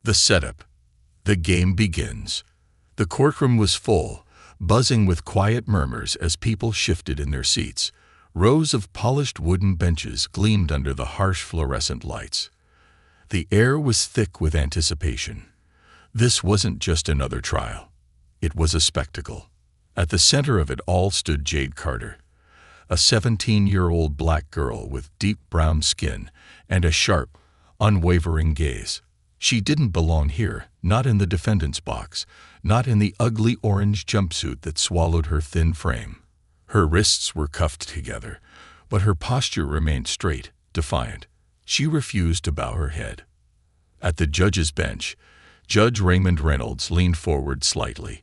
The setup. The game begins. The courtroom was full, buzzing with quiet murmurs as people shifted in their seats. Rows of polished wooden benches gleamed under the harsh fluorescent lights. The air was thick with anticipation. This wasn't just another trial. It was a spectacle. At the center of it all stood Jade Carter, a 17-year-old black girl with deep brown skin and a sharp, unwavering gaze. She didn't belong here, not in the defendant's box, not in the ugly orange jumpsuit that swallowed her thin frame. Her wrists were cuffed together, but her posture remained straight, defiant. She refused to bow her head. At the judge's bench, Judge Raymond Reynolds leaned forward slightly,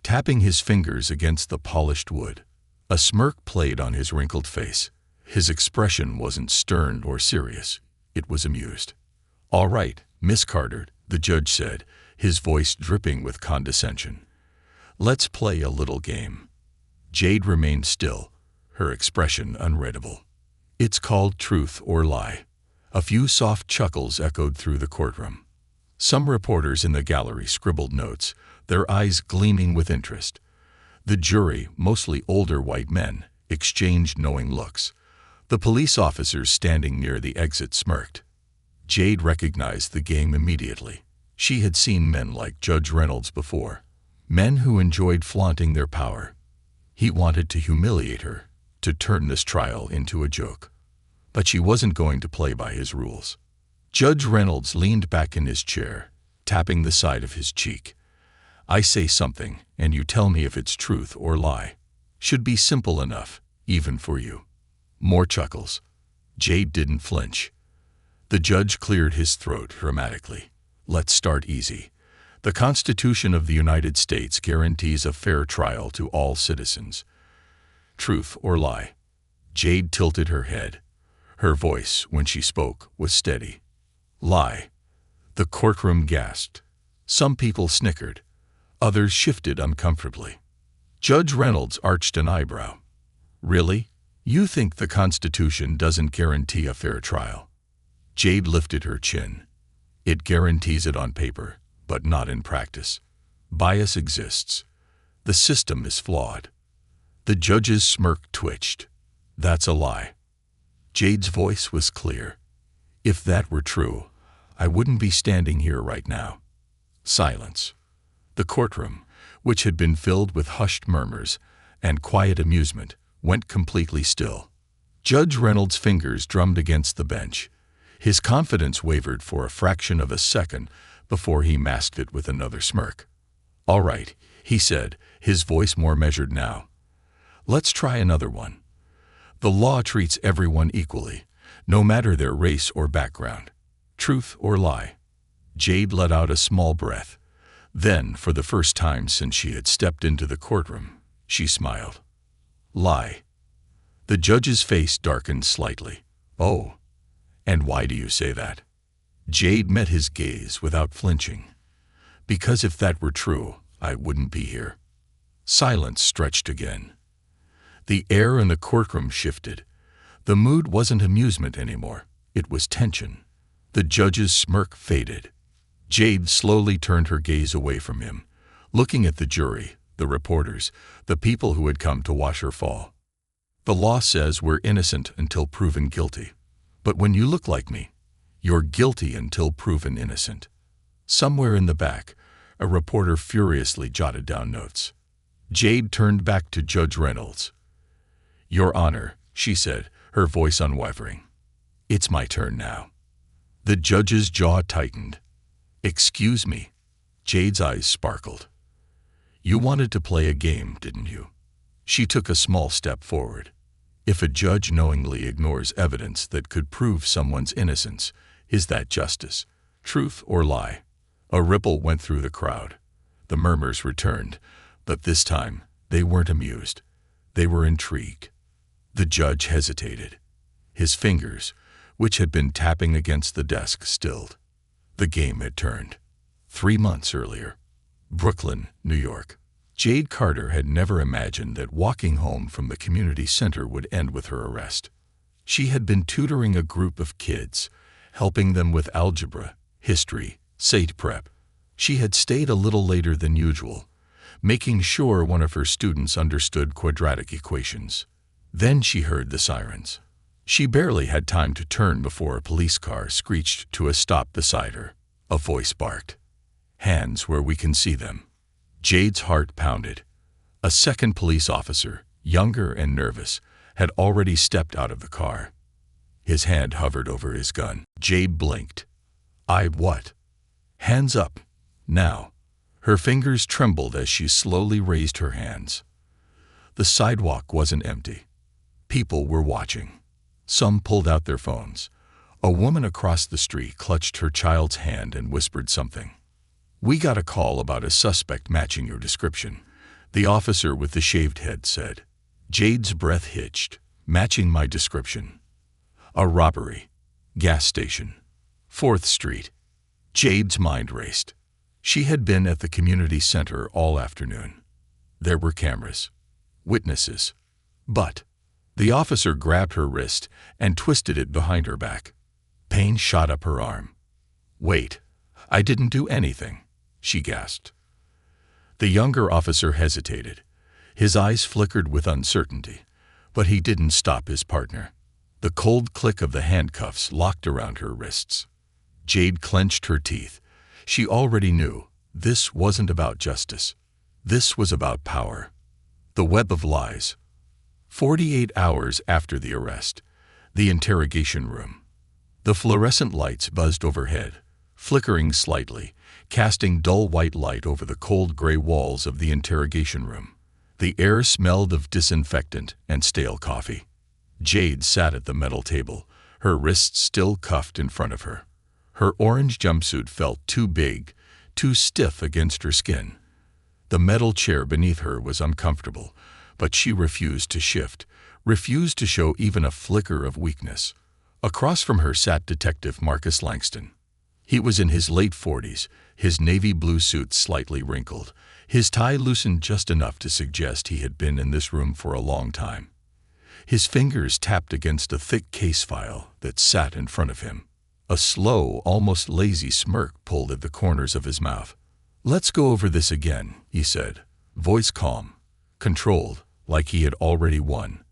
tapping his fingers against the polished wood. A smirk played on his wrinkled face. His expression wasn't stern or serious. It was amused. "All right, Miss Carter," the judge said, his voice dripping with condescension. "Let's play a little game." Jade remained still, her expression unreadable. "It's called Truth or Lie." A few soft chuckles echoed through the courtroom. Some reporters in the gallery scribbled notes, their eyes gleaming with interest. The jury, mostly older white men, exchanged knowing looks. The police officers standing near the exit smirked. Jade recognized the game immediately. She had seen men like Judge Reynolds before, men who enjoyed flaunting their power. He wanted to humiliate her, to turn this trial into a joke. But she wasn't going to play by his rules. Judge Reynolds leaned back in his chair, tapping the side of his cheek. "I say something, and you tell me if it's truth or lie. Should be simple enough, even for you." More chuckles. Jade didn't flinch. The judge cleared his throat dramatically. "Let's start easy. The Constitution of the United States guarantees a fair trial to all citizens. Truth or lie?" Jade tilted her head. Her voice, when she spoke, was steady. "Lie." The courtroom gasped. Some people snickered. Others shifted uncomfortably. Judge Reynolds arched an eyebrow. "Really? You think the Constitution doesn't guarantee a fair trial?" Jade lifted her chin. "It guarantees it on paper, but not in practice. Bias exists. The system is flawed." The judge's smirk twitched. "That's a lie." Jade's voice was clear. "If that were true, I wouldn't be standing here right now." Silence. The courtroom, which had been filled with hushed murmurs and quiet amusement, went completely still. Judge Reynolds' fingers drummed against the bench. His confidence wavered for a fraction of a second before he masked it with another smirk. "All right," he said, his voice more measured now. "Let's try another one. The law treats everyone equally, no matter their race or background. Truth or lie?" Jade let out a small breath. Then, for the first time since she had stepped into the courtroom, she smiled. "Lie." The judge's face darkened slightly. "Oh, and why do you say that?" Jade met his gaze without flinching. "Because if that were true, I wouldn't be here." Silence stretched again. The air in the courtroom shifted. The mood wasn't amusement anymore. It was tension. The judge's smirk faded. Jade slowly turned her gaze away from him, looking at the jury, the reporters, the people who had come to watch her fall. "The law says we're innocent until proven guilty. But when you look like me, you're guilty until proven innocent." Somewhere in the back, a reporter furiously jotted down notes. Jade turned back to Judge Reynolds. "Your Honor," she said, her voice unwavering. "It's my turn now." The judge's jaw tightened. "Excuse me." Jade's eyes sparkled. "You wanted to play a game, didn't you?" She took a small step forward. If a judge knowingly ignores evidence that could prove someone's innocence, is that justice? Truth or lie? A ripple went through the crowd. The murmurs returned, but this time they weren't amused. They were intrigued. The judge hesitated. His fingers, which had been tapping against the desk, stilled. The game had turned. 3 months earlier. Brooklyn, New York. Jade Carter had never imagined that walking home from the community center would end with her arrest. She had been tutoring a group of kids, helping them with algebra, history, SAT prep. She had stayed a little later than usual, making sure one of her students understood quadratic equations. Then she heard the sirens. She barely had time to turn before a police car screeched to a stop beside her. A voice barked, "Hands where we can see them." Jade's heart pounded. A second police officer, younger and nervous, had already stepped out of the car. His hand hovered over his gun. Jade blinked. What? Hands up, now." Her fingers trembled as she slowly raised her hands. The sidewalk wasn't empty. People were watching. Some pulled out their phones. A woman across the street clutched her child's hand and whispered something. "We got a call about a suspect matching your description," the officer with the shaved head said. Jade's breath hitched. "Matching my description? A robbery. Gas station. 4th Street. Jade's mind raced. She had been at the community center all afternoon. There were cameras. Witnesses. But the officer grabbed her wrist and twisted it behind her back. Pain shot up her arm. "Wait, I didn't do anything," she gasped. The younger officer hesitated. His eyes flickered with uncertainty, but he didn't stop his partner. The cold click of the handcuffs locked around her wrists. Jade clenched her teeth. She already knew this wasn't about justice. This was about power. The web of lies. 48 hours after the arrest, the interrogation room. The fluorescent lights buzzed overhead, flickering slightly, casting dull white light over the cold gray walls of the interrogation room. The air smelled of disinfectant and stale coffee. Jade sat at the metal table, her wrists still cuffed in front of her. Her orange jumpsuit felt too big, too stiff against her skin. The metal chair beneath her was uncomfortable, but she refused to shift, refused to show even a flicker of weakness. Across from her sat Detective Marcus Langston. He was in his late 40s, his navy blue suit slightly wrinkled, his tie loosened just enough to suggest he had been in this room for a long time. His fingers tapped against a thick case file that sat in front of him. A slow, almost lazy smirk pulled at the corners of his mouth. "Let's go over this again," he said, voice calm, controlled, like he had already won.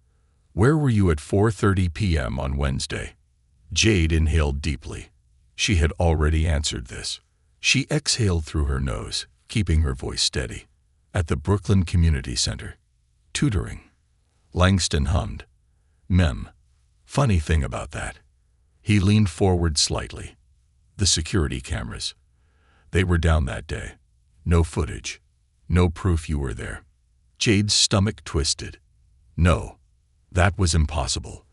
"Where were you at 4:30 p.m. on Wednesday?" Jade inhaled deeply. She had already answered this. She exhaled through her nose, keeping her voice steady. "At the Brooklyn Community Center. Tutoring." Langston hummed. "Mem. Funny thing about that." He leaned forward slightly. "The security cameras. They were down that day. No footage. No proof you were there." Jade's stomach twisted. No, that was impossible.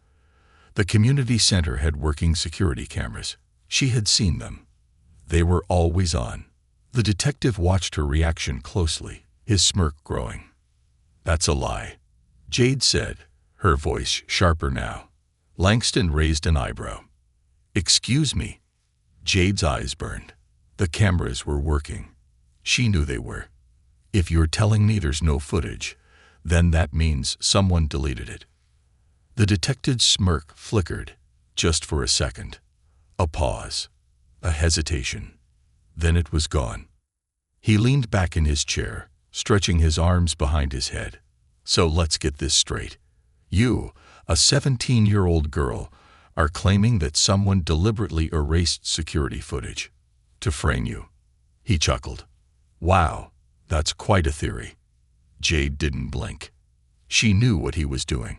The community center had working security cameras. She had seen them. They were always on. The detective watched her reaction closely, his smirk growing. "That's a lie," Jade said, her voice sharper now. Langston raised an eyebrow. "Excuse me." Jade's eyes burned. The cameras were working. She knew they were. "If you're telling me there's no footage, then that means someone deleted it." The detective's smirk flickered, just for a second. A pause. A hesitation. Then it was gone. He leaned back in his chair, stretching his arms behind his head. "So let's get this straight. You, a 17-year-old girl, are claiming that someone deliberately erased security footage to frame you." He chuckled. "Wow, that's quite a theory." Jade didn't blink. She knew what he was doing.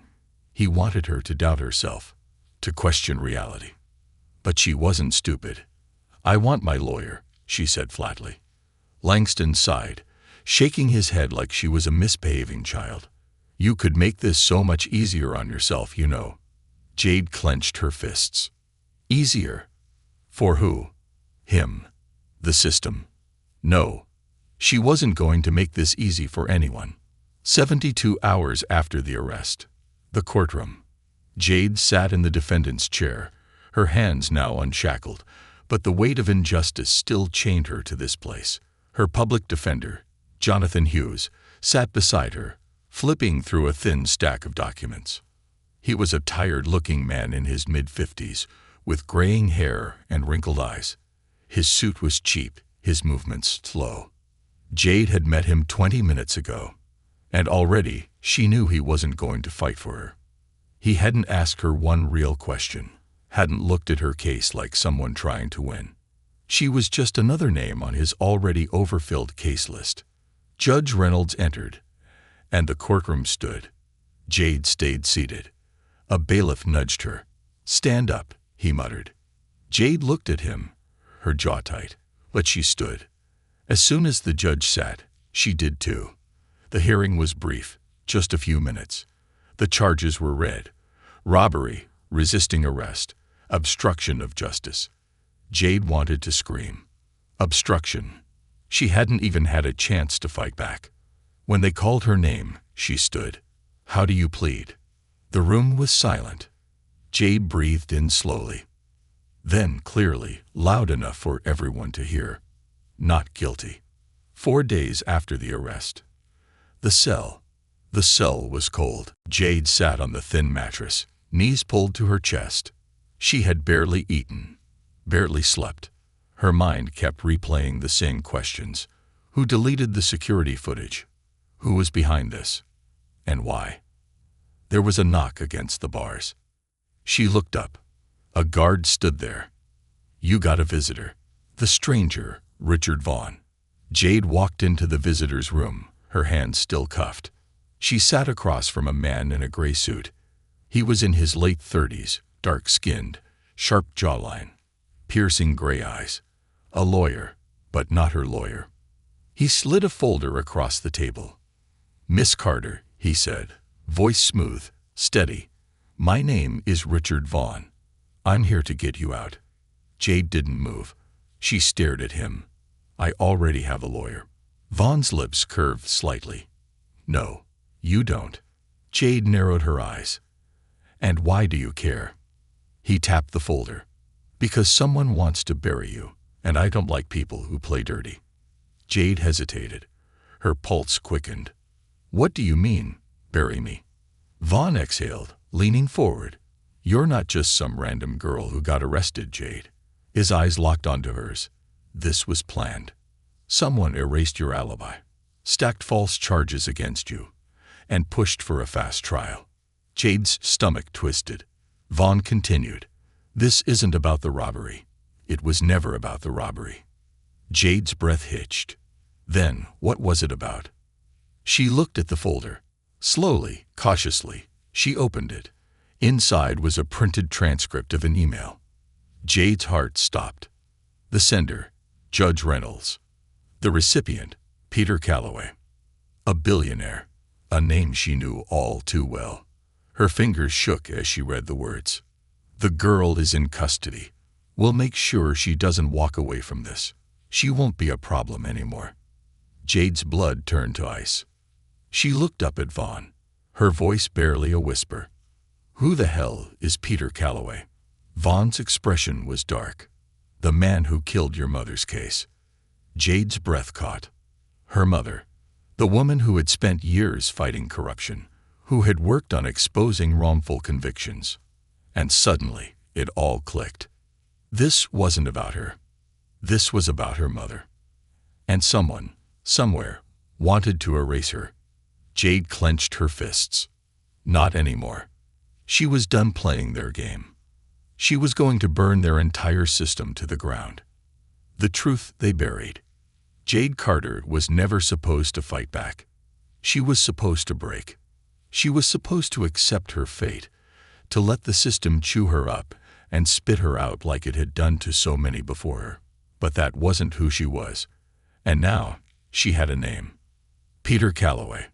He wanted her to doubt herself, to question reality. But she wasn't stupid. "I want my lawyer," she said flatly. Langston sighed, shaking his head like she was a misbehaving child. "You could make this so much easier on yourself, you know." Jade clenched her fists. "Easier? For who? Him? The system? No. She wasn't going to make this easy for anyone." 72 hours after the arrest. The courtroom. Jade sat in the defendant's chair, her hands now unshackled, but the weight of injustice still chained her to this place. Her public defender, Jonathan Hughes, sat beside her, flipping through a thin stack of documents. He was a tired-looking man in his mid-50s, with graying hair and wrinkled eyes. His suit was cheap, his movements slow. Jade had met him 20 minutes ago, and already she knew he wasn't going to fight for her. He hadn't asked her one real question, hadn't looked at her case like someone trying to win. She was just another name on his already overfilled case list. Judge Reynolds entered, and the courtroom stood. Jade stayed seated. A bailiff nudged her. "Stand up," he muttered. Jade looked at him, her jaw tight, but she stood. As soon as the judge sat, she did too. The hearing was brief, just a few minutes. The charges were read: robbery, resisting arrest, obstruction of justice. Jade wanted to scream. Obstruction. She hadn't even had a chance to fight back. When they called her name, she stood. "How do you plead?" The room was silent. Jade breathed in slowly. Then, clearly, loud enough for everyone to hear. "Not guilty." 4 days after the arrest. The cell. The cell was cold. Jade sat on the thin mattress, knees pulled to her chest. She had barely eaten, barely slept. Her mind kept replaying the same questions. Who deleted the security footage? Who was behind this? And why? There was a knock against the bars. She looked up. A guard stood there. "You got a visitor." The stranger, Richard Vaughn. Jade walked into the visitor's room, her hands still cuffed. She sat across from a man in a gray suit. He was in his late 30s, dark-skinned, sharp jawline, piercing gray eyes. A lawyer, but not her lawyer. He slid a folder across the table. "Miss Carter," he said, voice smooth, steady. "My name is Richard Vaughn. I'm here to get you out." Jade didn't move. She stared at him. "I already have a lawyer." Vaughn's lips curved slightly. "No, you don't." Jade narrowed her eyes. "And why do you care?" He tapped the folder. "Because someone wants to bury you, and I don't like people who play dirty." Jade hesitated. Her pulse quickened. "What do you mean, bury me?" Vaughn exhaled, leaning forward. "You're not just some random girl who got arrested, Jade." His eyes locked onto hers. "This was planned. Someone erased your alibi, stacked false charges against you, and pushed for a fast trial." Jade's stomach twisted. Vaughn continued, "This isn't about the robbery. It was never about the robbery." Jade's breath hitched. Then, what was it about? She looked at the folder. Slowly, cautiously, she opened it. Inside was a printed transcript of an email. Jade's heart stopped. The sender, Judge Reynolds. The recipient, Peter Calloway. A billionaire, a name she knew all too well. Her fingers shook as she read the words. "The girl is in custody. We'll make sure she doesn't walk away from this. She won't be a problem anymore." Jade's blood turned to ice. She looked up at Vaughn, her voice barely a whisper. "Who the hell is Peter Calloway?" Vaughn's expression was dark. "The man who killed your mother's case." Jade's breath caught. Her mother, the woman who had spent years fighting corruption, who had worked on exposing wrongful convictions. And suddenly, it all clicked. This wasn't about her. This was about her mother. And someone, somewhere, wanted to erase her. Jade clenched her fists. Not anymore. She was done playing their game. She was going to burn their entire system to the ground. The truth they buried. Jade Carter was never supposed to fight back. She was supposed to break. She was supposed to accept her fate, to let the system chew her up and spit her out like it had done to so many before her. But that wasn't who she was. And now, she had a name. Peter Calloway.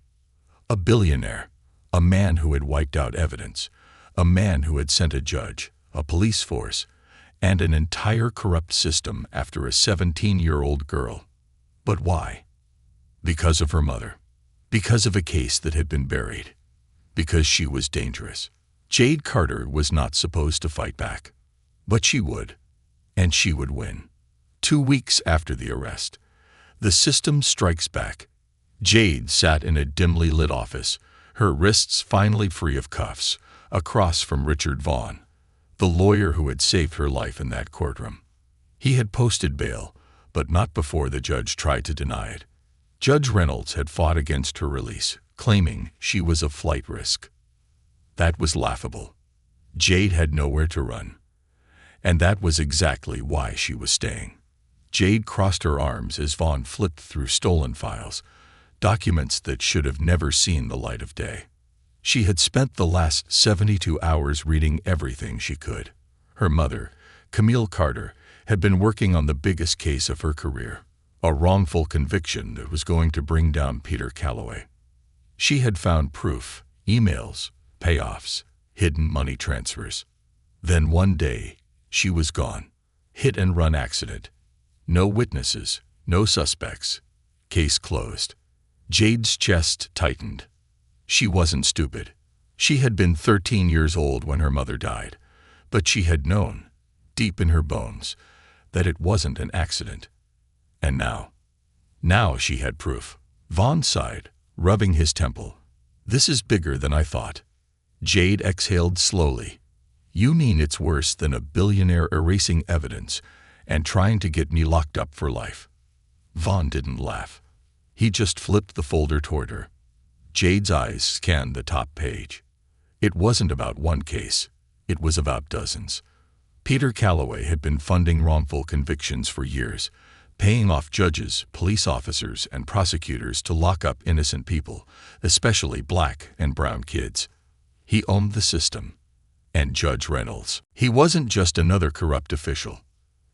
A billionaire. A man who had wiped out evidence. A man who had sent a judge, a police force, and an entire corrupt system after a 17-year-old girl. But why? Because of her mother. Because of a case that had been buried. Because she was dangerous. Jade Carter was not supposed to fight back. But she would. And she would win. 2 weeks after the arrest. The system strikes back. Jade sat in a dimly lit office, her wrists finally free of cuffs, across from Richard Vaughn, the lawyer who had saved her life in that courtroom. He had posted bail, but not before the judge tried to deny it. Judge Reynolds had fought against her release, claiming she was a flight risk. That was laughable. Jade had nowhere to run. And that was exactly why she was staying. Jade crossed her arms as Vaughn flipped through stolen files, documents that should have never seen the light of day. She had spent the last 72 hours reading everything she could. Her mother, Camille Carter, had been working on the biggest case of her career, a wrongful conviction that was going to bring down Peter Calloway. She had found proof, emails, payoffs, hidden money transfers. Then one day, she was gone. Hit-and-run accident. No witnesses, no suspects. Case closed. Jade's chest tightened. She wasn't stupid. She had been 13 years old when her mother died, but she had known, deep in her bones, that it wasn't an accident. And now she had proof. Vaughn sighed, rubbing his temple. This is bigger than I thought. Jade exhaled slowly. You mean it's worse than a billionaire erasing evidence and trying to get me locked up for life? Vaughn didn't laugh. He just flipped the folder toward her. Jade's eyes scanned the top page. It wasn't about one case. It was about dozens. Peter Calloway had been funding wrongful convictions for years, paying off judges, police officers, and prosecutors to lock up innocent people, especially black and brown kids. He owned the system. And Judge Reynolds. He wasn't just another corrupt official.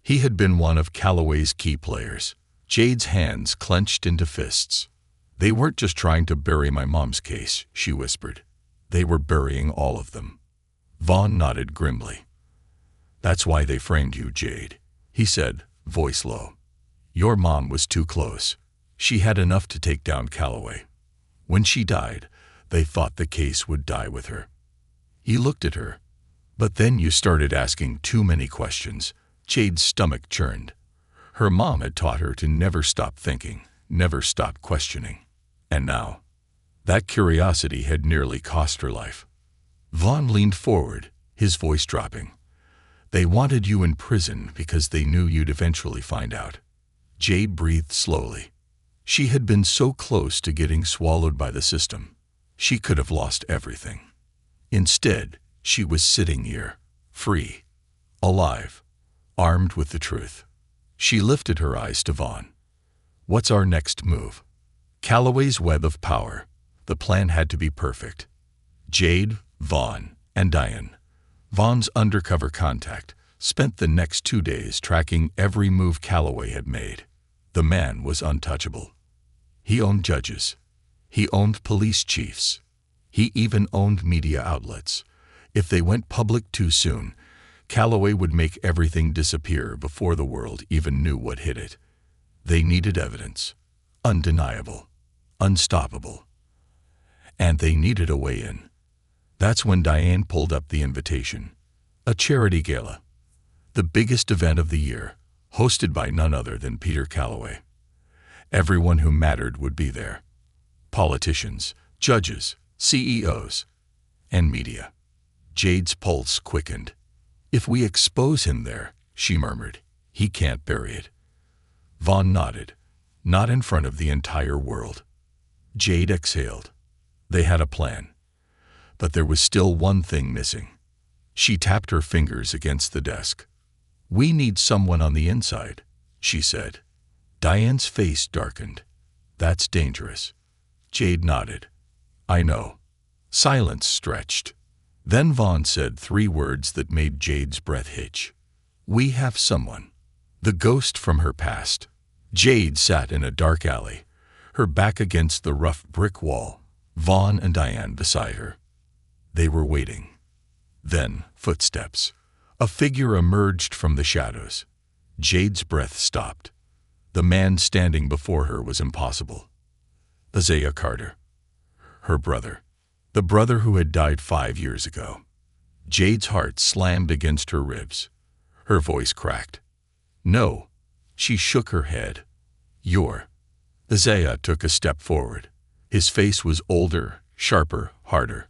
He had been one of Calloway's key players. Jade's hands clenched into fists. They weren't just trying to bury my mom's case, she whispered. They were burying all of them. Vaughn nodded grimly. That's why they framed you, Jade, he said, voice low. Your mom was too close. She had enough to take down Calloway. When she died, they thought the case would die with her. He looked at her. But then you started asking too many questions. Jade's stomach churned. Her mom had taught her to never stop thinking, never stop questioning. And now, that curiosity had nearly cost her life. Vaughn leaned forward, his voice dropping. They wanted you in prison because they knew you'd eventually find out. Jade breathed slowly. She had been so close to getting swallowed by the system. She could have lost everything. Instead, she was sitting here, free, alive, armed with the truth. She lifted her eyes to Vaughn. What's our next move? Calloway's web of power. The plan had to be perfect. Jade, Vaughn, and Diane, Vaughn's undercover contact, spent the next 2 days tracking every move Calloway had made. The man was untouchable. He owned judges. He owned police chiefs. He even owned media outlets. If they went public too soon, Calloway would make everything disappear before the world even knew what hit it. They needed evidence. Undeniable. Unstoppable. And they needed a way in. That's when Diane pulled up the invitation. A charity gala. The biggest event of the year, hosted by none other than Peter Calloway. Everyone who mattered would be there. Politicians, judges, CEOs, and media. Jade's pulse quickened. If we expose him there, she murmured, he can't bury it. Vaughn nodded. Not in front of the entire world. Jade exhaled. They had a plan. But there was still one thing missing. She tapped her fingers against the desk. We need someone on the inside, she said. Diane's face darkened. That's dangerous. Jade nodded. I know. Silence stretched. Then Vaughn said 3 words that made Jade's breath hitch. We have someone. The ghost from her past. Jade sat in a dark alley, her back against the rough brick wall, Vaughn and Diane beside her. They were waiting. Then, footsteps. A figure emerged from the shadows. Jade's breath stopped. The man standing before her was impossible. Isaiah Carter. Her brother. The brother who had died 5 years ago. Jade's heart slammed against her ribs. Her voice cracked. No. She shook her head. You're. Isaiah took a step forward. His face was older, sharper, harder.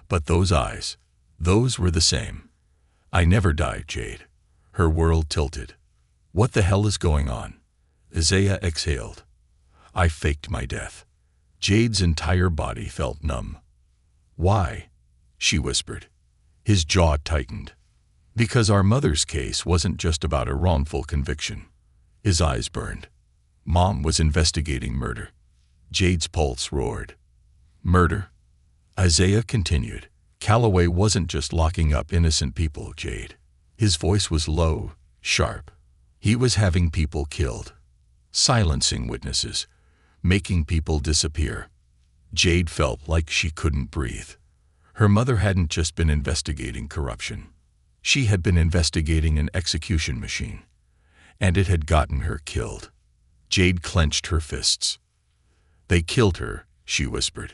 But those eyes, those were the same. I never died, Jade. Her world tilted. What the hell is going on? Isaiah exhaled. I faked my death. Jade's entire body felt numb. Why? She whispered. His jaw tightened. Because our mother's case wasn't just about a wrongful conviction. His eyes burned. Mom was investigating murder. Jade's pulse roared. Murder? Isaiah continued. Calloway wasn't just locking up innocent people, Jade. His voice was low, sharp. He was having people killed, silencing witnesses, making people disappear. Jade felt like she couldn't breathe. Her mother hadn't just been investigating corruption. She had been investigating an execution machine, and it had gotten her killed. Jade clenched her fists. They killed her, she whispered.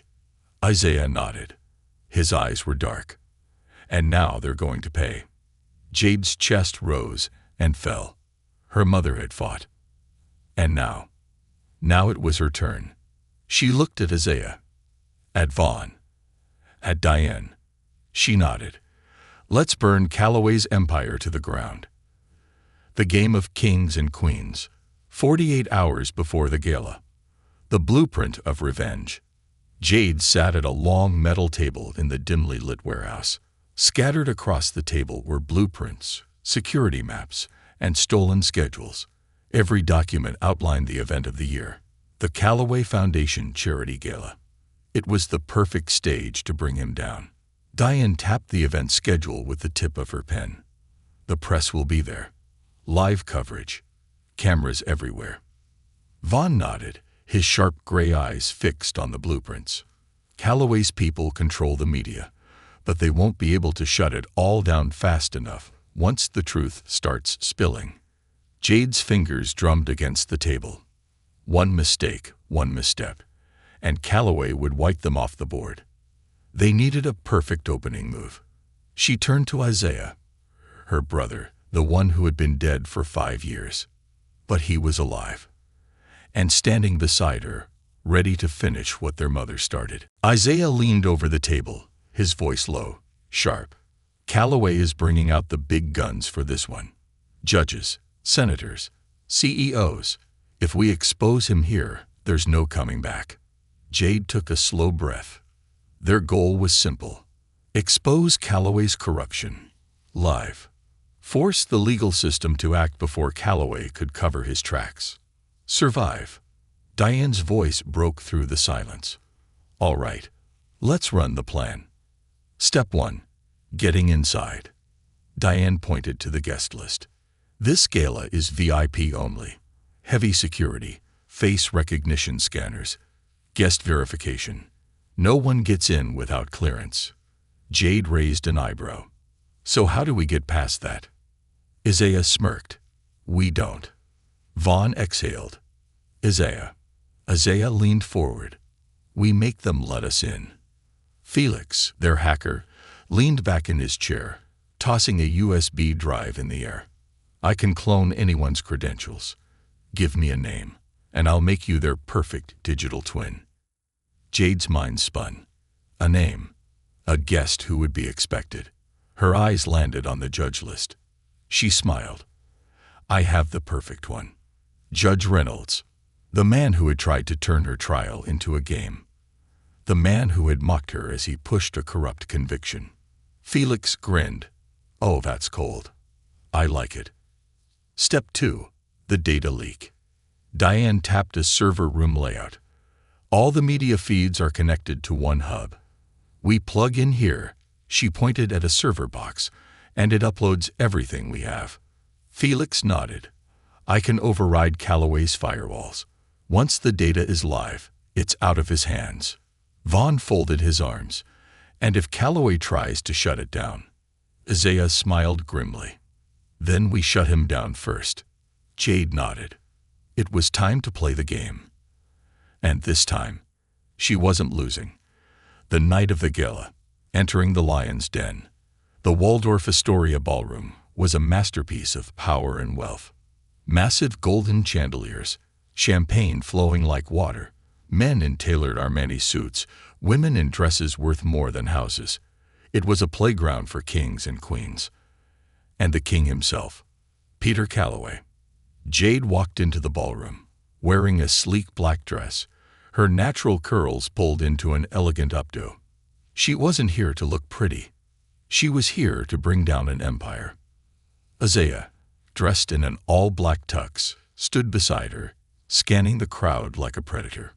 Isaiah nodded. His eyes were dark. And now they're going to pay. Jade's chest rose and fell. Her mother had fought. And now it was her turn. She looked at Isaiah, at Vaughn, at Diane. She nodded. Let's burn Calloway's empire to the ground. The game of kings and queens, 48 hours before the gala. The blueprint of revenge. Jade sat at a long metal table in the dimly lit warehouse. Scattered across the table were blueprints, security maps, and stolen schedules. Every document outlined the event of the year, the Calloway Foundation Charity Gala. It was the perfect stage to bring him down. Diane tapped the event schedule with the tip of her pen. The press will be there. Live coverage. Cameras everywhere. Vaughn nodded, his sharp gray eyes fixed on the blueprints. Calloway's people control the media, but they won't be able to shut it all down fast enough once the truth starts spilling. Jade's fingers drummed against the table. One mistake, one misstep, and Calloway would wipe them off the board. They needed a perfect opening move. She turned to Isaiah, her brother, the one who had been dead for 5 years. But he was alive, and standing beside her, ready to finish what their mother started. Isaiah leaned over the table, his voice low, sharp. Calloway is bringing out the big guns for this one. Judges, senators, CEOs. If we expose him here, there's no coming back. Jade took a slow breath. Their goal was simple. Expose Calloway's corruption. Live. Force the legal system to act before Calloway could cover his tracks. Survive. Diane's voice broke through the silence. All right, let's run the plan. Step 1. Getting inside. Diane pointed to the guest list. This gala is VIP only. Heavy security, face recognition scanners, guest verification. No one gets in without clearance. Jade raised an eyebrow. So how do we get past that? Isaiah smirked. We don't. Vaughn exhaled. Isaiah leaned forward. We make them let us in. Felix, their hacker, leaned back in his chair, tossing a USB drive in the air. I can clone anyone's credentials. Give me a name, and I'll make you their perfect digital twin. Jade's mind spun. A name. A guest who would be expected. Her eyes landed on the judge list. She smiled. I have the perfect one. Judge Reynolds. The man who had tried to turn her trial into a game. The man who had mocked her as he pushed a corrupt conviction. Felix grinned. Oh, that's cold. I like it. Step 2. The data leak. Diane tapped a server room layout. All the media feeds are connected to one hub. We plug in here, she pointed at a server box, and it uploads everything we have. Felix nodded. I can override Calloway's firewalls. Once the data is live, it's out of his hands. Vaughn folded his arms. And if Calloway tries to shut it down? Isaiah smiled grimly. Then we shut him down first. Jade nodded. It was time to play the game. And this time, she wasn't losing. The night of the gala, entering the Lion's Den, the Waldorf Astoria ballroom was a masterpiece of power and wealth. Massive golden chandeliers, champagne flowing like water, men in tailored Armani suits, women in dresses worth more than houses. It was a playground for kings and queens. And the king himself, Peter Calloway. Jade walked into the ballroom, wearing a sleek black dress, her natural curls pulled into an elegant updo. She wasn't here to look pretty. She was here to bring down an empire. Isaiah, dressed in an all-black tux, stood beside her, scanning the crowd like a predator.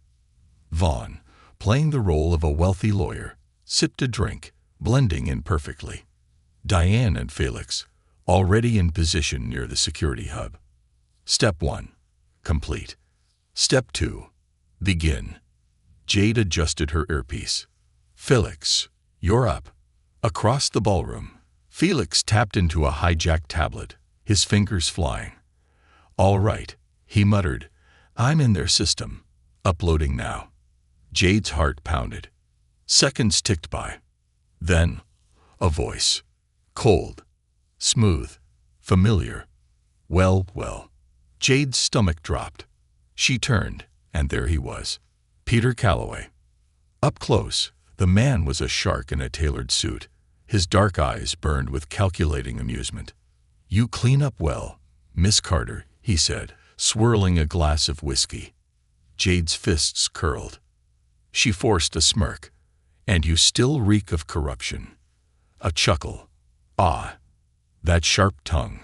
Vaughn, playing the role of a wealthy lawyer, sipped a drink, blending in perfectly. Diane and Felix, already in position near the security hub. Step 1. Complete. Step 2. Begin. Jade adjusted her earpiece. Felix, you're up. Across the ballroom, Felix tapped into a hijacked tablet, his fingers flying. All right, he muttered. I'm in their system. Uploading now. Jade's heart pounded. Seconds ticked by. Then, a voice. Cold. Smooth. Familiar. Well. Jade's stomach dropped. She turned, and there he was. Peter Calloway. Up close, the man was a shark in a tailored suit. His dark eyes burned with calculating amusement. You clean up well, Miss Carter, he said, swirling a glass of whiskey. Jade's fists curled. She forced a smirk. And you still reek of corruption. A chuckle. Ah, that sharp tongue.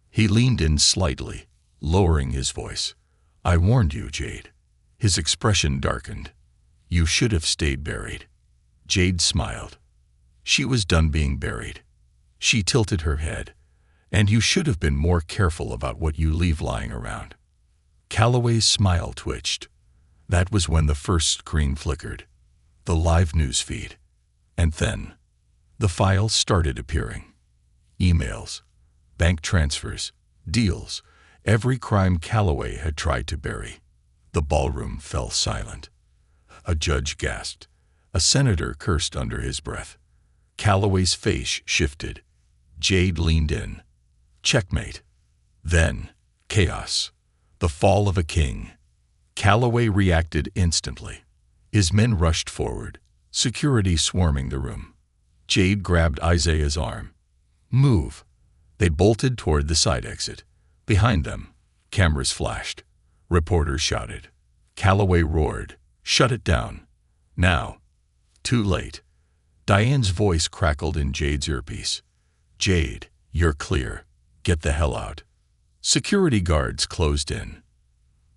He leaned in slightly, lowering his voice. I warned you, Jade. His expression darkened. You should have stayed buried. Jade smiled. She was done being buried. She tilted her head. And you should have been more careful about what you leave lying around. Calloway's smile twitched. That was when the first screen flickered. The live news feed. And then, the files started appearing. Emails, bank transfers, deals, every crime Calloway had tried to bury. The ballroom fell silent. A judge gasped. A senator cursed under his breath. Calloway's face shifted. Jade leaned in. Checkmate. Then, chaos. The fall of a king. Calloway reacted instantly. His men rushed forward, security swarming the room. Jade grabbed Isaiah's arm. Move. They bolted toward the side exit. Behind them, cameras flashed. Reporters shouted. Calloway roared. Shut it down. Now. Too late. Diane's voice crackled in Jade's earpiece. Jade, you're clear. Get the hell out. Security guards closed in.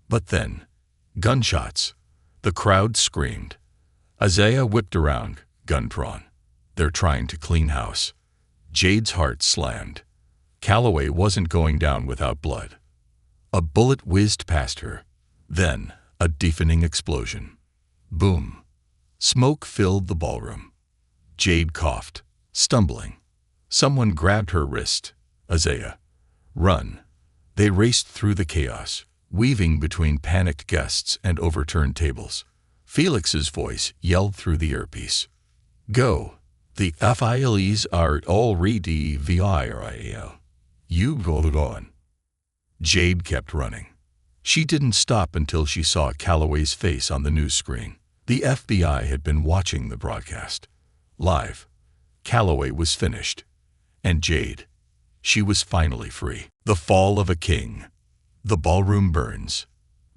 But then, gunshots. The crowd screamed. Isaiah whipped around, gun drawn. They're trying to clean house. Jade's heart slammed. Calloway wasn't going down without blood. A bullet whizzed past her. Then, a deafening explosion. Boom. Smoke filled the ballroom. Jade coughed, stumbling. Someone grabbed her wrist. Isaiah. Run. They raced through the chaos, weaving between panicked guests and overturned tables. Felix's voice yelled through the earpiece. Go. The files are already viral. You voted on. Jade kept running. She didn't stop until she saw Calloway's face on the news screen. The FBI had been watching the broadcast. Live. Calloway was finished. And Jade. She was finally free. The fall of a king. The ballroom burns.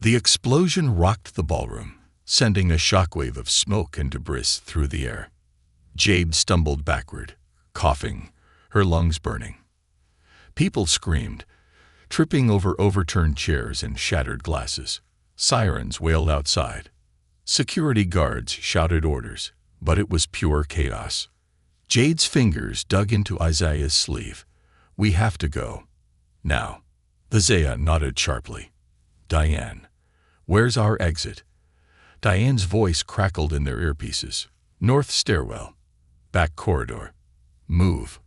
The explosion rocked the ballroom, sending a shockwave of smoke and debris through the air. Jade stumbled backward, coughing, her lungs burning. People screamed, tripping over overturned chairs and shattered glasses. Sirens wailed outside. Security guards shouted orders, but it was pure chaos. Jade's fingers dug into Isaiah's sleeve. We have to go. Now. Isaiah nodded sharply. Diane. Where's our exit? Diane's voice crackled in their earpieces. North stairwell. Back corridor. Move.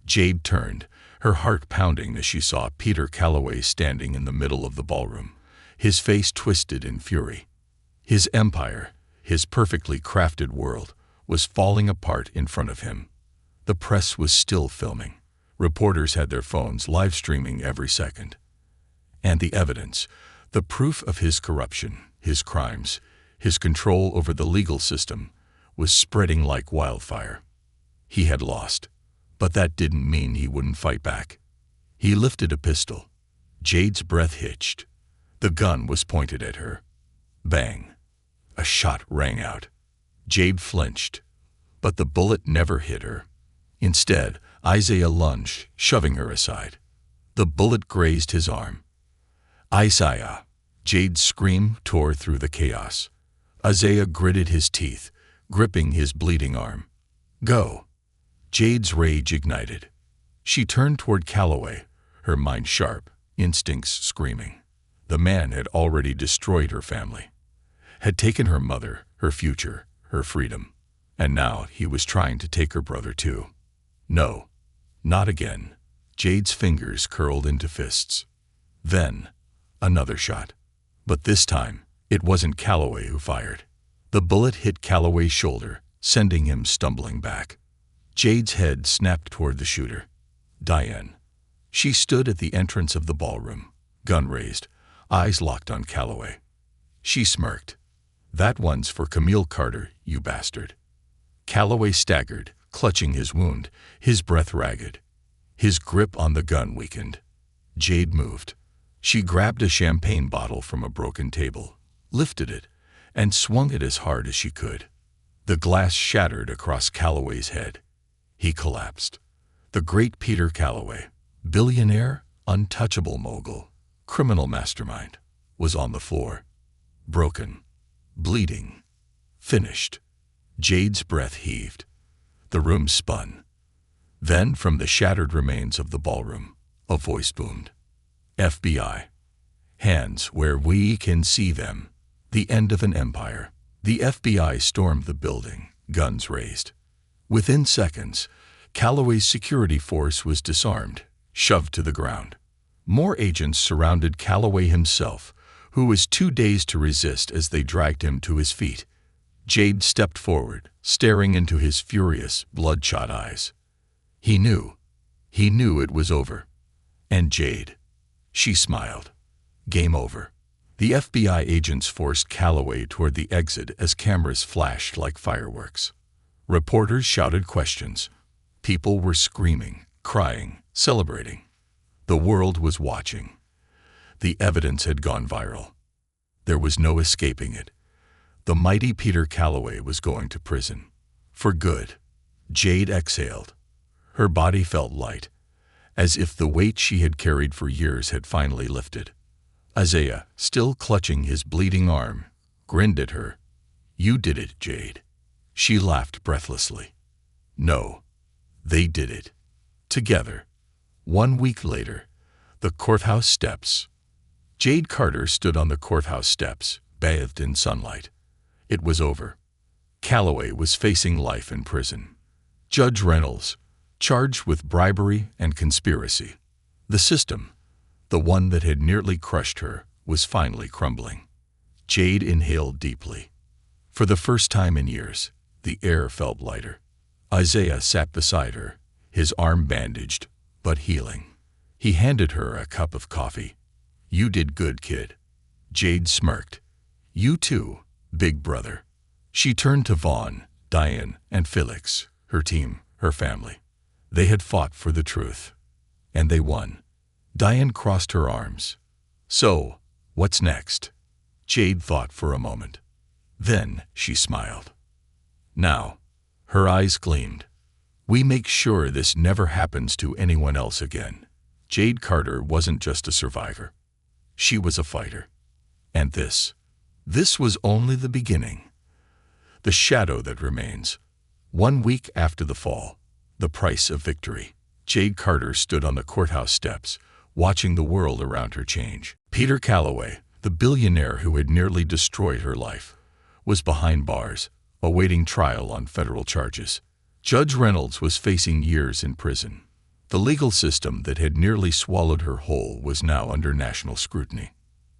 Jade turned, her heart pounding as she saw Peter Calloway standing in the middle of the ballroom, his face twisted in fury. His empire, his perfectly crafted world, was falling apart in front of him. The press was still filming. Reporters had their phones live streaming every second. And the evidence, the proof of his corruption, his crimes, his control over the legal system, was spreading like wildfire. He had lost, but that didn't mean he wouldn't fight back. He lifted a pistol. Jade's breath hitched. The gun was pointed at her. Bang! A shot rang out. Jade flinched, but the bullet never hit her. Instead, Isaiah lunged, shoving her aside. The bullet grazed his arm. Isaiah! Jade's scream tore through the chaos. Isaiah gritted his teeth, gripping his bleeding arm. Go! Jade's rage ignited. She turned toward Calloway, her mind sharp, instincts screaming. The man had already destroyed her family, had taken her mother, her future, her freedom, and now he was trying to take her brother too. No, not again. Jade's fingers curled into fists. Then, another shot. But this time, it wasn't Calloway who fired. The bullet hit Calloway's shoulder, sending him stumbling back. Jade's head snapped toward the shooter, Diane. She stood at the entrance of the ballroom, gun raised, eyes locked on Calloway. She smirked. That one's for Camille Carter, you bastard. Calloway staggered, clutching his wound, his breath ragged. His grip on the gun weakened. Jade moved. She grabbed a champagne bottle from a broken table, lifted it, and swung it as hard as she could. The glass shattered across Calloway's head. He collapsed. The great Peter Calloway, billionaire, untouchable mogul, criminal mastermind, was on the floor. Broken, bleeding, finished. Jade's breath heaved. The room spun. Then, from the shattered remains of the ballroom, a voice boomed. FBI. Hands where we can see them. The end of an empire. The FBI stormed the building, guns raised. Within seconds, Calloway's security force was disarmed, shoved to the ground. More agents surrounded Calloway himself, who was too dazed to resist as they dragged him to his feet. Jade stepped forward, staring into his furious, bloodshot eyes. He knew it was over. And Jade, she smiled. Game over. The FBI agents forced Calloway toward the exit as cameras flashed like fireworks. Reporters shouted questions. People were screaming, crying, celebrating. The world was watching. The evidence had gone viral. There was no escaping it. The mighty Peter Calloway was going to prison. For good. Jade exhaled. Her body felt light, as if the weight she had carried for years had finally lifted. Isaiah, still clutching his bleeding arm, grinned at her. You did it, Jade. She laughed breathlessly. No, they did it. Together. 1 week later, the courthouse steps. Jade Carter stood on the courthouse steps, bathed in sunlight. It was over. Calloway was facing life in prison. Judge Reynolds, charged with bribery and conspiracy. The system, the one that had nearly crushed her, was finally crumbling. Jade inhaled deeply. For the first time in years, the air felt lighter. Isaiah sat beside her, his arm bandaged, but healing. He handed her a cup of coffee. You did good, kid. Jade smirked. You too, big brother. She turned to Vaughn, Diane, and Felix, her team, her family. They had fought for the truth. And they won. Diane crossed her arms. So, what's next? Jade thought for a moment. Then she smiled. Now, her eyes gleamed. We make sure this never happens to anyone else again. Jade Carter wasn't just a survivor. She was a fighter. And this was only the beginning. The shadow that remains. 1 week after the fall, the price of victory. Jade Carter stood on the courthouse steps, watching the world around her change. Peter Calloway, the billionaire who had nearly destroyed her life, was behind bars, awaiting trial on federal charges. Judge Reynolds was facing years in prison. The legal system that had nearly swallowed her whole was now under national scrutiny.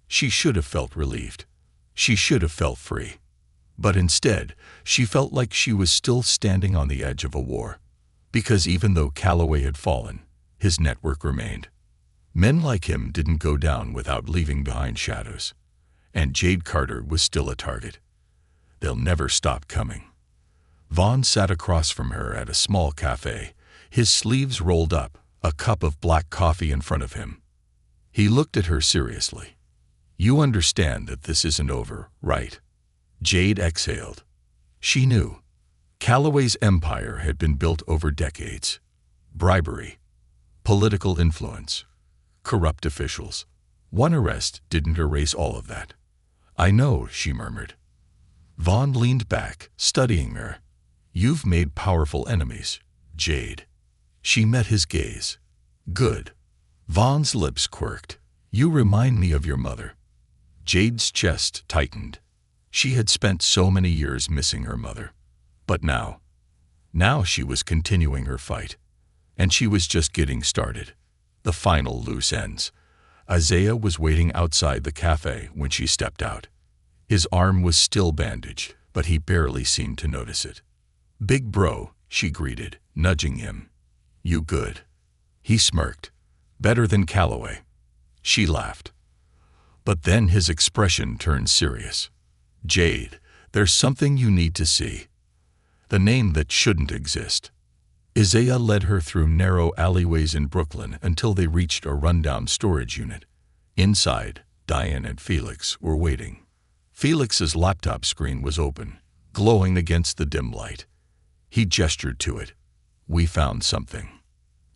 She should have felt relieved. She should have felt free. But instead, she felt like she was still standing on the edge of a war. Because even though Calloway had fallen, his network remained. Men like him didn't go down without leaving behind shadows. And Jade Carter was still a target. They'll never stop coming. Vaughn sat across from her at a small cafe, his sleeves rolled up, a cup of black coffee in front of him. He looked at her seriously. You understand that this isn't over, right? Jade exhaled. She knew. Calloway's empire had been built over decades. Bribery, political influence, corrupt officials. One arrest didn't erase all of that. I know, she murmured. Vaughn leaned back, studying her. You've made powerful enemies, Jade. She met his gaze. Good. Vaughn's lips quirked. You remind me of your mother. Jade's chest tightened. She had spent so many years missing her mother. But now she was continuing her fight. And she was just getting started. The final loose ends. Isaiah was waiting outside the cafe when she stepped out. His arm was still bandaged, but he barely seemed to notice it. Big bro, she greeted, nudging him. You good? He smirked. Better than Calloway. She laughed. But then his expression turned serious. Jade, there's something you need to see. The name that shouldn't exist. Isaiah led her through narrow alleyways in Brooklyn until they reached a rundown storage unit. Inside, Diane and Felix were waiting. Felix's laptop screen was open, glowing against the dim light. He gestured to it. We found something.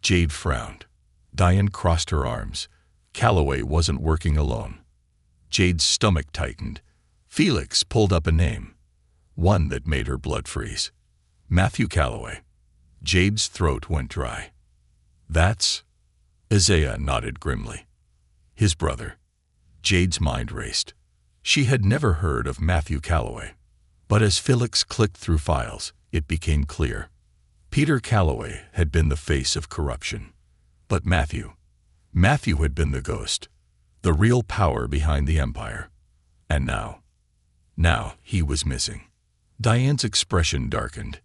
Jade frowned. Diane crossed her arms. Calloway wasn't working alone. Jade's stomach tightened. Felix pulled up a name. One that made her blood freeze. Matthew Calloway. Jade's throat went dry. That's... Isaiah nodded grimly. His brother. Jade's mind raced. She had never heard of Matthew Calloway. But as Felix clicked through files, it became clear. Peter Calloway had been the face of corruption. But Matthew had been the ghost, the real power behind the empire. And now he was missing. Diane's expression darkened.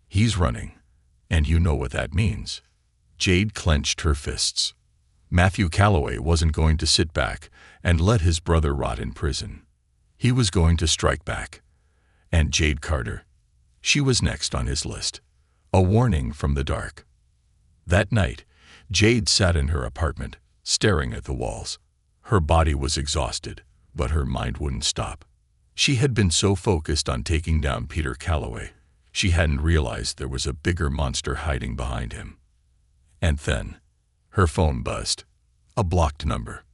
He's running, and you know what that means. Jade clenched her fists. Matthew Calloway wasn't going to sit back and let his brother rot in prison. He was going to strike back. And Jade Carter, she was next on his list. A warning from the dark. That night, Jade sat in her apartment, staring at the walls. Her body was exhausted, but her mind wouldn't stop. She had been so focused on taking down Peter Calloway, she hadn't realized there was a bigger monster hiding behind him. And then, her phone buzzed. A blocked number.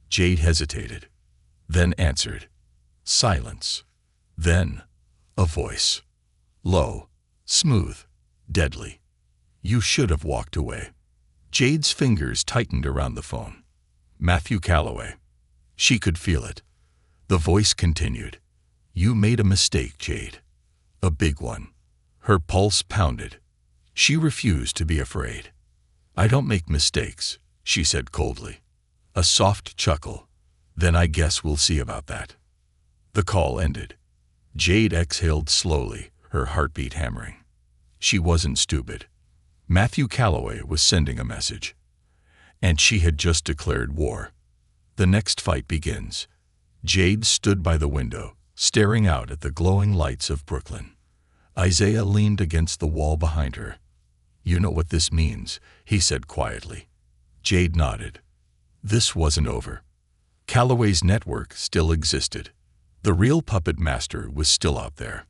Jade hesitated, then answered. Silence. Then, a voice. Low, smooth, deadly. You should have walked away. Jade's fingers tightened around the phone. Matthew Calloway. She could feel it. The voice continued. You made a mistake, Jade. A big one. Her pulse pounded. She refused to be afraid. I don't make mistakes, she said coldly. A soft chuckle. Then I guess we'll see about that. The call ended. Jade exhaled slowly, her heartbeat hammering. She wasn't stupid. Matthew Calloway was sending a message. And she had just declared war. The next fight begins. Jade stood by the window, staring out at the glowing lights of Brooklyn. Isaiah leaned against the wall behind her. You know what this means, he said quietly. Jade nodded. This wasn't over. Calloway's network still existed. The real puppet master was still out there.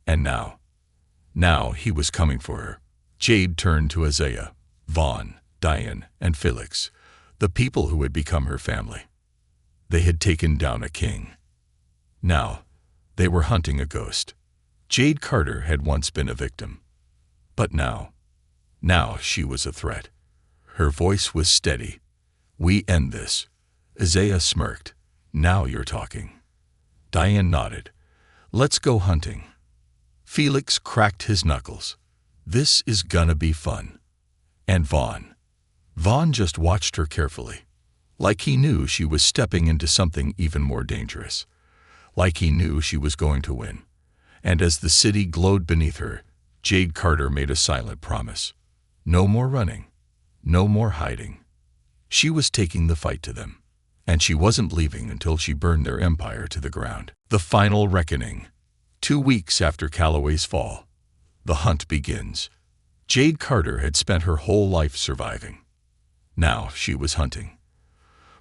And now he was coming for her. Jade turned to Isaiah, Vaughn, Diane, and Felix, the people who had become her family. They had taken down a king. Now, they were hunting a ghost. Jade Carter had once been a victim. But now she was a threat. Her voice was steady. We end this. Isaiah smirked. Now you're talking. Diane nodded. Let's go hunting. Felix cracked his knuckles. This is gonna be fun. And Vaughn just watched her carefully. Like he knew she was stepping into something even more dangerous. Like he knew she was going to win. And as the city glowed beneath her, Jade Carter made a silent promise. No more running. No more hiding. She was taking the fight to them. And she wasn't leaving until she burned their empire to the ground. The final reckoning. 2 weeks after Calloway's fall. The hunt begins. Jade Carter had spent her whole life surviving. Now she was hunting.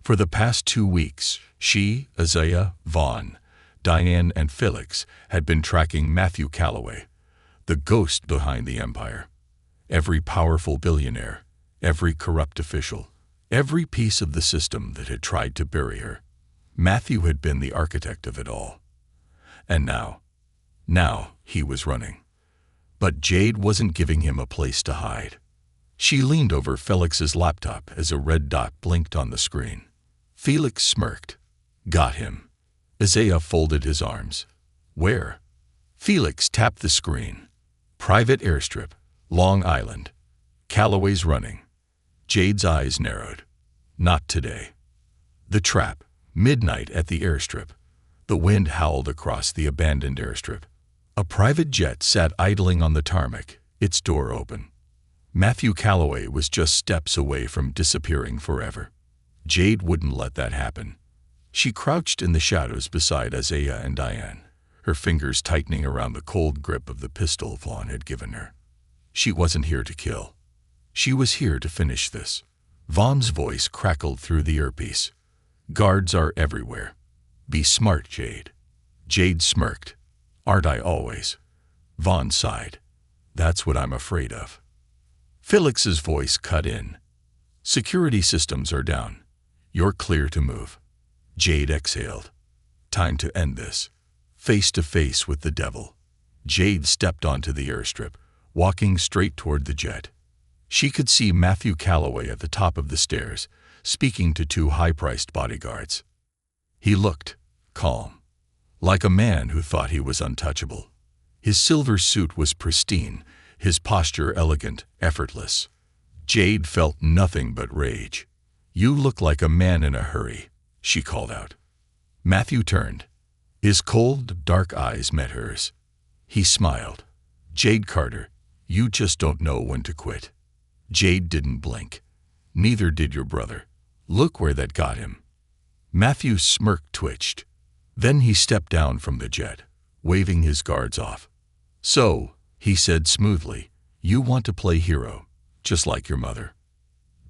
For the past 2 weeks, she, Isaiah, Vaughn, Diane, and Felix had been tracking Matthew Calloway, the ghost behind the empire. Every powerful billionaire, every corrupt official, every piece of the system that had tried to bury her. Matthew had been the architect of it all. And now he was running. But Jade wasn't giving him a place to hide. She leaned over Felix's laptop as a red dot blinked on the screen. Felix smirked. Got him. Isaiah folded his arms. Where? Felix tapped the screen. Private airstrip, Long Island. Calloway's running. Jade's eyes narrowed. Not today. The trap. Midnight at the airstrip. The wind howled across the abandoned airstrip. A private jet sat idling on the tarmac, its door open. Matthew Calloway was just steps away from disappearing forever. Jade wouldn't let that happen. She crouched in the shadows beside Isaiah and Diane, her fingers tightening around the cold grip of the pistol Vaughn had given her. She wasn't here to kill. She was here to finish this. Vaughn's voice crackled through the earpiece. Guards are everywhere. Be smart, Jade. Jade smirked. Aren't I always? Vaughn sighed. That's what I'm afraid of. Felix's voice cut in. Security systems are down. You're clear to move. Jade exhaled. Time to end this. Face to face with the devil. Jade stepped onto the airstrip, walking straight toward the jet. She could see Matthew Calloway at the top of the stairs, speaking to 2 high-priced bodyguards. He looked calm, like a man who thought he was untouchable. His silver suit was pristine, his posture elegant, effortless. Jade felt nothing but rage. You look like a man in a hurry, she called out. Matthew turned. His cold, dark eyes met hers. He smiled. Jade Carter, you just don't know when to quit. Jade didn't blink. Neither did your brother. Look where that got him. Matthew's smirk twitched. Then he stepped down from the jet, waving his guards off. So, he said smoothly, you want to play hero, just like your mother.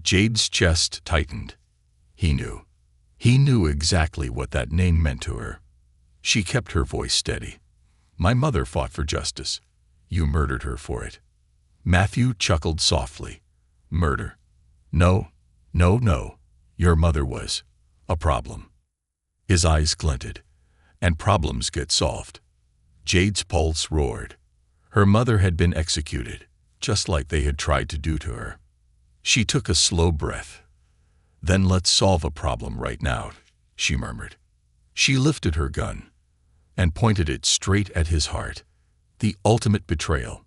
Jade's chest tightened. He knew. He knew exactly what that name meant to her. She kept her voice steady. My mother fought for justice. You murdered her for it. Matthew chuckled softly. Murder? No. Your mother was a problem. His eyes glinted. And problems get solved. Jade's pulse roared. Her mother had been executed, just like they had tried to do to her. She took a slow breath. Then let's solve a problem right now, she murmured. She lifted her gun and pointed it straight at his heart. The ultimate betrayal.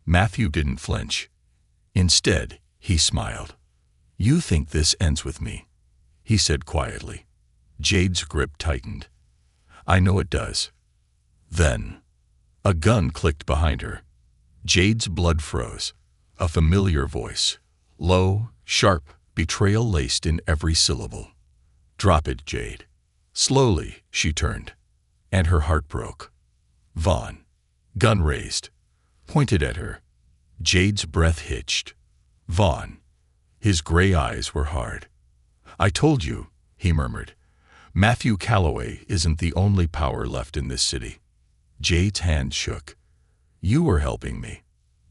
Matthew didn't flinch. Instead, he smiled. You think this ends with me, he said quietly. Jade's grip tightened. I know it does. Then, a gun clicked behind her. Jade's blood froze. A familiar voice. Low, sharp, betrayal laced in every syllable. Drop it, Jade. Slowly, she turned, and her heart broke. Vaughn. Gun raised. Pointed at her. Jade's breath hitched. Vaughn. His gray eyes were hard. I told you, he murmured. Matthew Calloway isn't the only power left in this city. Jade's hand shook. You were helping me.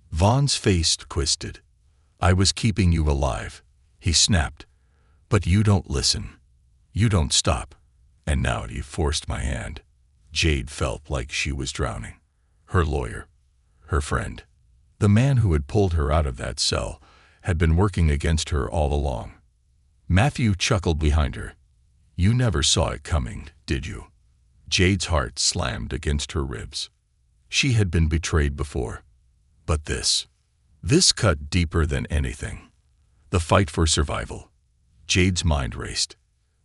Vaughn's face twisted. I was keeping you alive, he snapped. But you don't listen. You don't stop. And now you've forced my hand. Jade felt like she was drowning. Her lawyer, her friend, the man who had pulled her out of that cell, had been working against her all along. Matthew chuckled behind her. You never saw it coming, did you? Jade's heart slammed against her ribs. She had been betrayed before. But this cut deeper than anything. The fight for survival. Jade's mind raced.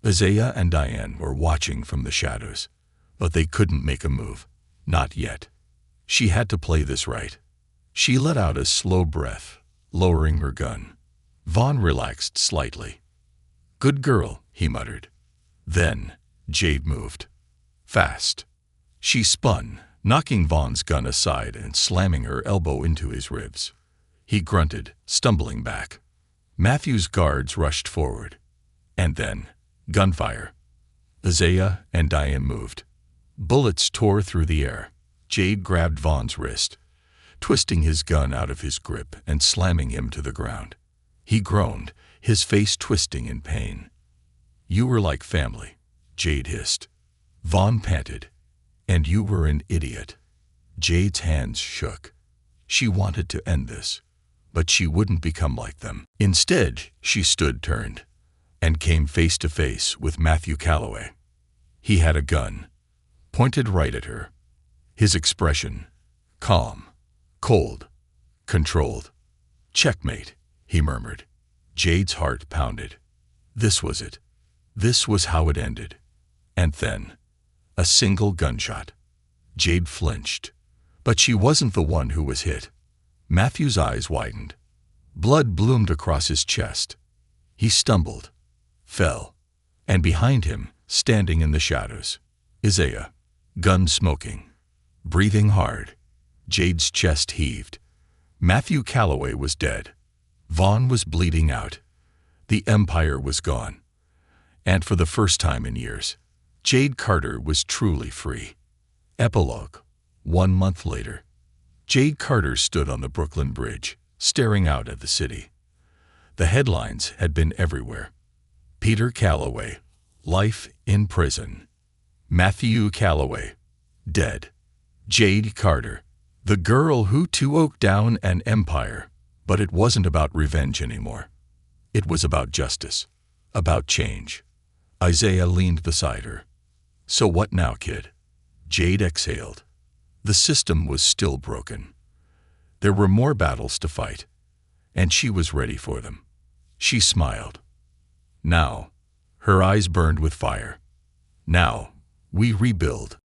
Isaiah and Diane were watching from the shadows, but they couldn't make a move. Not yet. She had to play this right. She let out a slow breath, lowering her gun. Vaughn relaxed slightly. Good girl, he muttered. Then, Jade moved. Fast. She spun, knocking Vaughn's gun aside and slamming her elbow into his ribs. He grunted, stumbling back. Matthew's guards rushed forward. And then, Gunfire. Isaiah and Diane moved. Bullets tore through the air. Jade grabbed Vaughn's wrist, twisting his gun out of his grip and slamming him to the ground. He groaned, his face twisting in pain. "You were like family," Jade hissed. Vaughn panted. "And you were an idiot." Jade's hands shook. She wanted to end this, but she wouldn't become like them. Instead, she stood turned and came face to face with Matthew Calloway. He had a gun, pointed right at her. His expression, calm, cold, controlled. "Checkmate," he murmured. Jade's heart pounded. This was it. This was how it ended. And then, a single gunshot. Jade flinched, but she wasn't the one who was hit. Matthew's eyes widened. Blood bloomed across his chest. He stumbled, fell, and behind him, standing in the shadows, Isaiah, gun smoking, breathing hard. Jade's chest heaved. Matthew Calloway was dead. Vaughn was bleeding out. The Empire was gone. And for the first time in years, Jade Carter was truly free. Epilogue. 1 month later. Jade Carter stood on the Brooklyn Bridge, staring out at the city. The headlines had been everywhere. Peter Calloway, life in prison. Matthew Calloway, dead. Jade Carter, the girl who took down an empire. But it wasn't about revenge anymore. It was about justice, about change. Isaiah leaned beside her. "So what now, kid?" Jade exhaled. The system was still broken. There were more battles to fight, and she was ready for them. She smiled. "Now," her eyes burned with fire, "now, we rebuild."